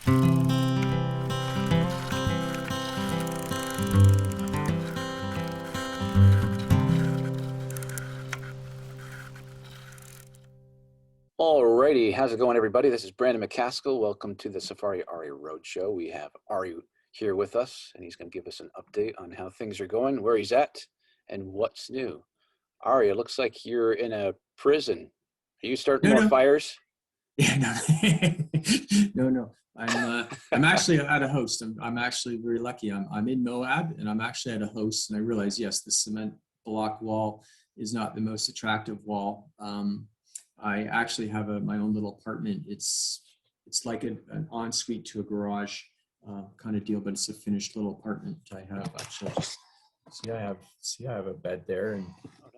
Alrighty, how's it going, everybody? This is Brandon McCaskill. Welcome to the Safari Arie Road Show. We have Arie here with us, and he's going to give us an update on how things are going, where he's at, and what's new. Arie, it looks like you're in a prison. Are you starting more fires? Yeah, no. I'm actually at a host. I'm actually very lucky. I'm in Moab, and I'm actually at a host. And I realize, yes, the cement block wall is not the most attractive wall. I actually have my own little apartment. It's like an ensuite to a garage kind of deal, but it's a finished little apartment. I have actually I have a bed there,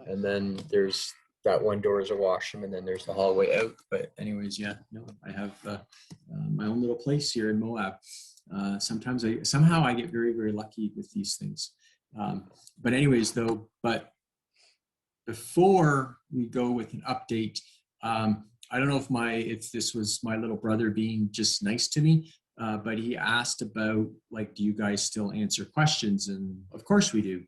and then there's that one door is a washroom, and then there's the hallway out. But anyways, yeah, no, I have my own little place here in Moab. Somehow I get very, very lucky with these things. But anyways, but before we go with an update, I don't know if this was my little brother being just nice to me, but he asked about, like, do you guys still answer questions? And of course we do.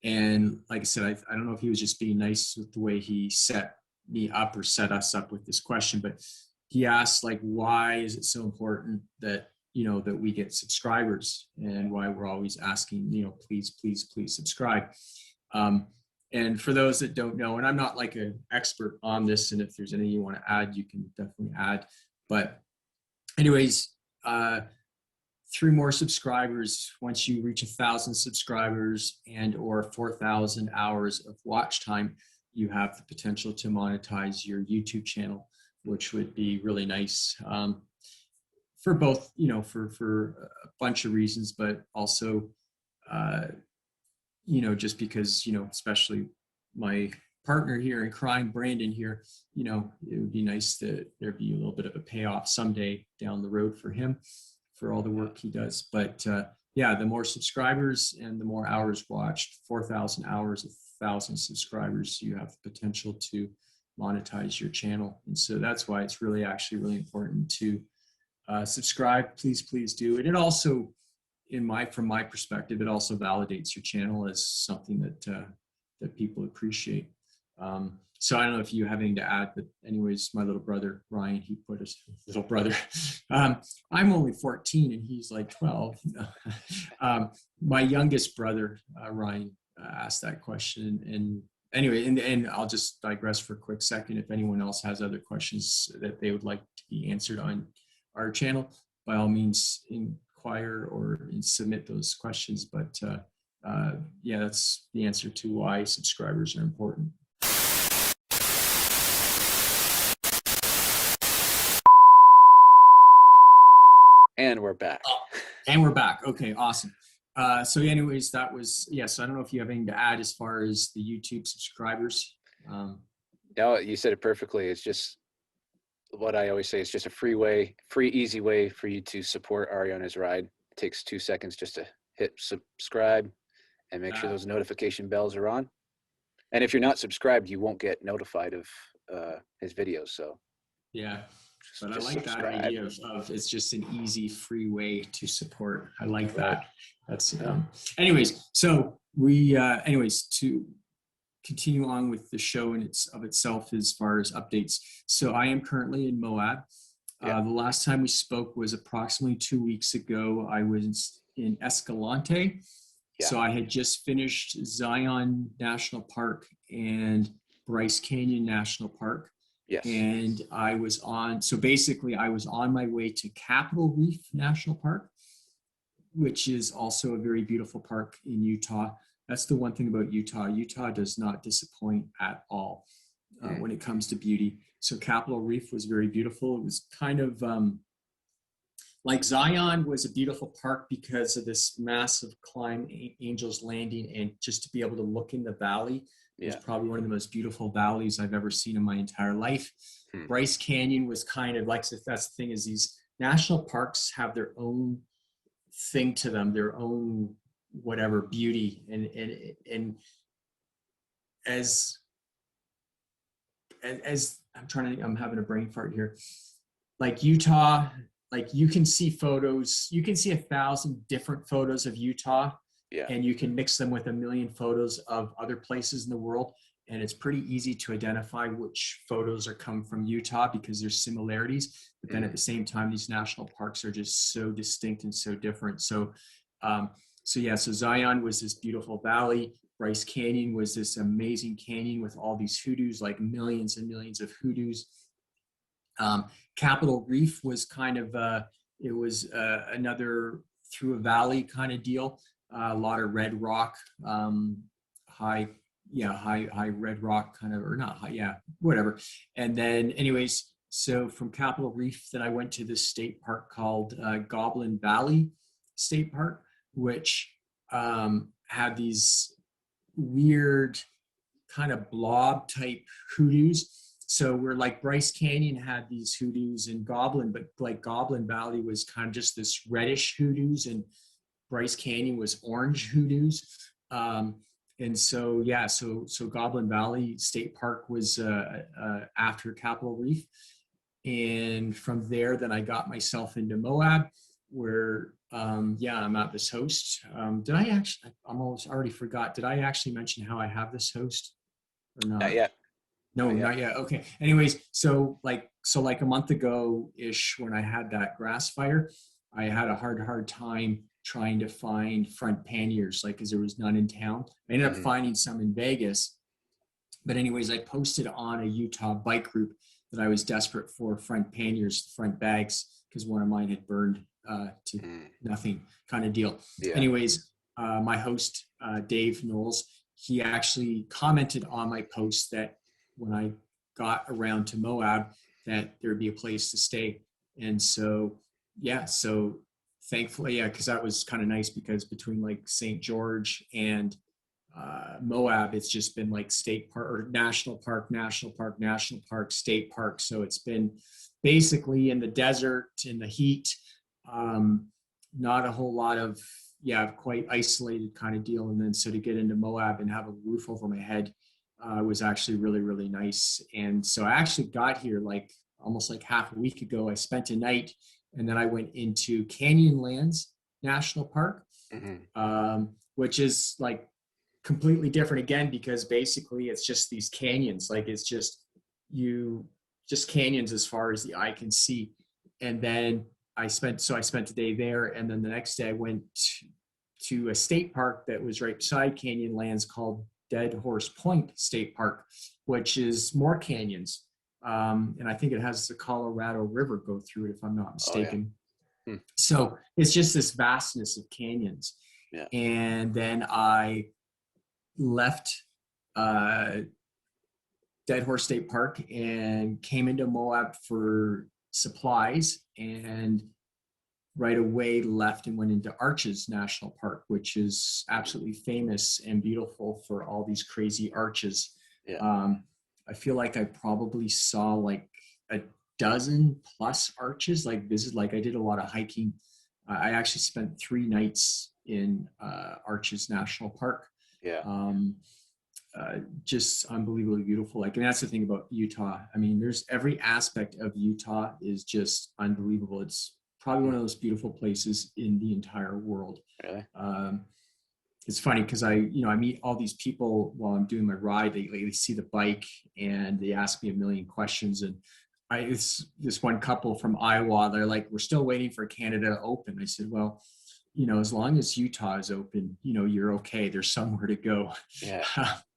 And like I said, I don't know if he was just being nice with the way he set me up or set us up with this question, but he asked, like, why is it so important that, that we get subscribers, and why we're always asking, please subscribe. And for those that don't know, and I'm not like an expert on this, and if there's anything you want to add, you can definitely add. But anyways, 3 more subscribers. Once you reach 1,000 subscribers and or 4,000 hours of watch time, you have the potential to monetize your YouTube channel, which would be really nice for both, for a bunch of reasons, but also, just because, especially my partner here in crime, Brandon here, it would be nice that there'd be a little bit of a payoff someday down the road for him, for all the work he does. But yeah, the more subscribers and the more hours watched, 4,000 hours, 1,000 subscribers, you have the potential to monetize your channel. And so that's why it's really really important to subscribe. Please do. And it also, from my perspective, it also validates your channel as something that people appreciate. So I don't know if you have anything to add, but anyways, my little brother, Ryan, he put his little brother, I'm only 14 and he's like 12. My youngest brother, Ryan, asked that question. And anyway, and I'll just digress for a quick second. If anyone else has other questions that they would like to be answered on our channel, by all means, inquire or submit those questions. But yeah, that's the answer to why subscribers are important. And we're back. And we're back. Okay, awesome. So anyways, that was, yes, I don't know if you have anything to add as far as the YouTube subscribers. No, you said it perfectly. It's just what I always say. It's just a free, easy way for you to support Arie on his ride. It takes 2 seconds just to hit subscribe and make sure those notification bells are on. And if you're not subscribed, you won't get notified of his videos. So yeah. But I like subscribe. That idea of it's just an easy, free way to support. I like that. That's anyways. So we to continue on with the show in itself as far as updates. So I am currently in Moab. The last time we spoke was approximately 2 weeks ago. I was in Escalante. Yeah. So I had just finished Zion National Park and Bryce Canyon National Park. Yes. And I was on my way to Capitol Reef National Park, which is also a very beautiful park in Utah. That's the one thing about Utah. Utah does not disappoint at all when it comes to beauty. So Capitol Reef was very beautiful. It was kind of like Zion was a beautiful park because of this massive climb, Angel's Landing, and just to be able to look in the valley. It's probably one of the most beautiful valleys I've ever seen in my entire life. Bryce Canyon was kind of like, that's the thing, is these national parks have their own thing to them, their own whatever beauty. And as I'm having a brain fart here, like Utah, like you can see photos, you can see 1,000 different photos of Utah, Yeah. and you can mix them with 1,000,000 photos of other places in the world. And it's pretty easy to identify which photos are come from Utah because there's similarities. But then at the same time, these national parks are just so distinct and so different. So Zion was this beautiful valley. Bryce Canyon was this amazing canyon with all these hoodoos, like millions and millions of hoodoos. Capitol Reef was kind of another through a valley kind of deal. A lot of red rock, high red rock kind of, or not high, yeah, whatever. And then, anyways, so from Capitol Reef, then I went to this state park called Goblin Valley State Park, which had these weird kind of blob type hoodoos. So we're like Bryce Canyon had these hoodoos in Goblin, but like Goblin Valley was kind of just this reddish hoodoos, and Bryce Canyon was orange hoodoos. And so, yeah, so Goblin Valley State Park was after Capitol Reef. And from there, then I got myself into Moab, where, I'm at this host. Did I actually, I almost already forgot, did I actually mention how I have this host or not? Not yet. No, not yet. Okay. Anyways, so like a month ago ish, when I had that grass fire, I had a hard time trying to find front panniers, like, because there was none in town. I ended up finding some in Vegas. But anyways, I posted on a Utah bike group that I was desperate for front panniers, front bags, because one of mine had burned to nothing kind of deal. Yeah. Anyways, my host, Dave Knowles, he actually commented on my post that when I got around to Moab, that there'd be a place to stay. And so, so thankfully, because that was kind of nice, because between like St. George and Moab, it's just been like state park or national park, state park. So it's been basically in the desert, in the heat, not a whole lot of, quite isolated kind of deal. And then so to get into Moab and have a roof over my head was actually really, really nice. And so I actually got here like almost like half a week ago. I spent a night, and then I went into Canyonlands National Park, which is like completely different again, because basically it's just these canyons. Like it's just canyons as far as the eye can see. And then I spent a day there, and then the next day I went to a state park that was right beside Canyonlands called Dead Horse Point State Park, which is more canyons. And I think it has the Colorado River go through it, if I'm not mistaken. Oh, yeah. So it's just this vastness of canyons. Yeah. And then I left Dead Horse State Park and came into Moab for supplies, and right away left and went into Arches National Park, which is absolutely famous and beautiful for all these crazy arches. Yeah. I feel like I probably saw like a dozen plus arches. Like I did a lot of hiking. I actually spent 3 nights in Arches National Park. Yeah. Just unbelievably beautiful. Like, and that's the thing about Utah. I mean, there's every aspect of Utah is just unbelievable. It's probably one of those beautiful places in the entire world. Really? It's funny because I meet all these people while I'm doing my ride. They see the bike and they ask me a million questions. And it's this one couple from Iowa. They're like, "We're still waiting for Canada to open." I said, "Well, as long as Utah is open, you're okay. There's somewhere to go." Yeah.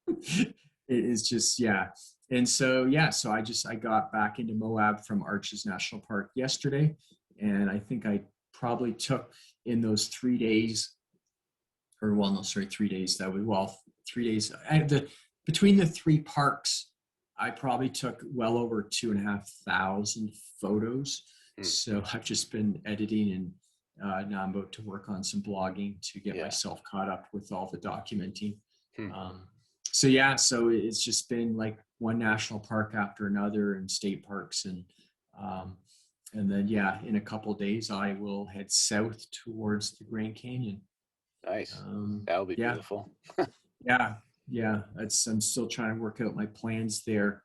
It is just, yeah. And so, so I got back into Moab from Arches National Park yesterday. And I think I probably took in those 3 days, 3 days. That was, 3 days. Between the 3 parks, I probably took well over 2,500 photos. So I've just been editing, and now I'm about to work on some blogging to get myself caught up with all the documenting. So it's just been like one national park after another, and state parks, and then in a couple of days I will head south towards the Grand Canyon. Nice. That'll be beautiful. I'm still trying to work out my plans there,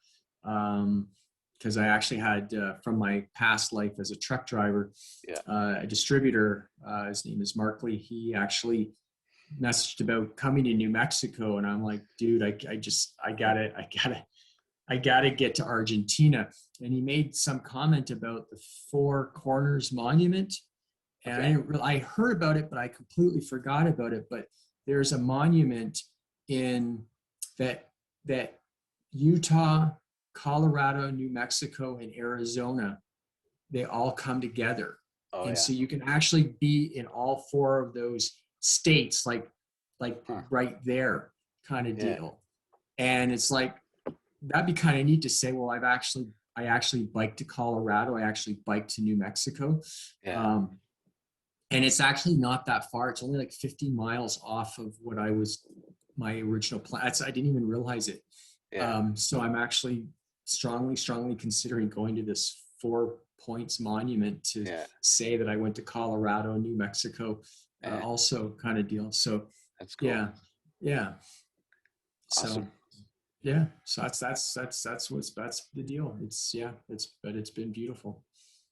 because I actually had from my past life as a truck driver, Yeah. a distributor. His name is Mark Lee. He actually messaged about coming to New Mexico, and I'm like, dude, I gotta get to Argentina. And he made some comment about the Four Corners Monument, and Okay. I heard about it, but I completely forgot about it. But there's a monument in that Utah, Colorado, New Mexico, and Arizona, they all come together. Oh And yeah. so you can actually be in all four of those states, like Huh. right there kind of Yeah. deal. And it's like, that'd be kind of neat to say, well, I actually biked to Colorado. I actually biked to New Mexico. Yeah. Um, and it's actually not that far. It's only like 50 miles off of what my original plan. I didn't even realize it. Yeah. So I'm actually strongly considering going to this 4 Points monument to Yeah. say that I went to Colorado, New Mexico, Yeah. also kind of deal. So That's cool. yeah. So Awesome. yeah, so that's the deal. It's been beautiful.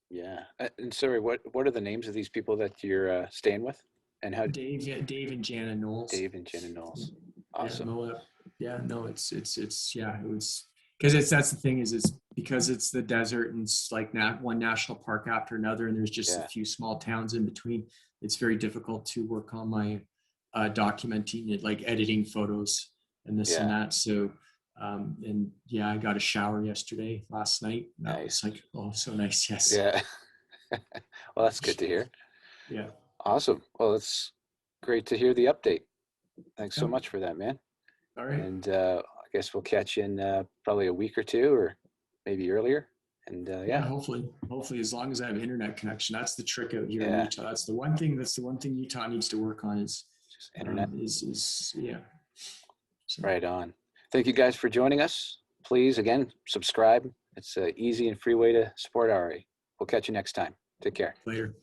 Yeah. And sorry, what are the names of these people that you're staying with, and how? Dave and Jana Knowles. Dave and Jen and Knowles. Yeah, Awesome. no, it was because that's the thing is it's because it's the desert and it's like one national park after another, and there's just a Yeah. few small towns in between. It's very difficult to work on my documenting it, like editing photos and this and Yeah. that. So and yeah, I got a shower last night. That was Nice. like, oh, so nice. Yes. Yeah. Well, that's good to hear. Yeah. Awesome. Well, it's great to hear the update. Thanks so Yeah. much for that, man. All right. And I guess we'll catch you in probably a week or two, or maybe earlier. And Yeah, yeah. hopefully, as long as I have internet connection, that's the trick out here in Yeah. Utah. That's the one thing Utah needs to work on Just internet. is yeah. So, Right on. Thank you guys for joining us. Please, again, subscribe. It's an easy and free way to support Ari. We'll catch you next time. Take care. later.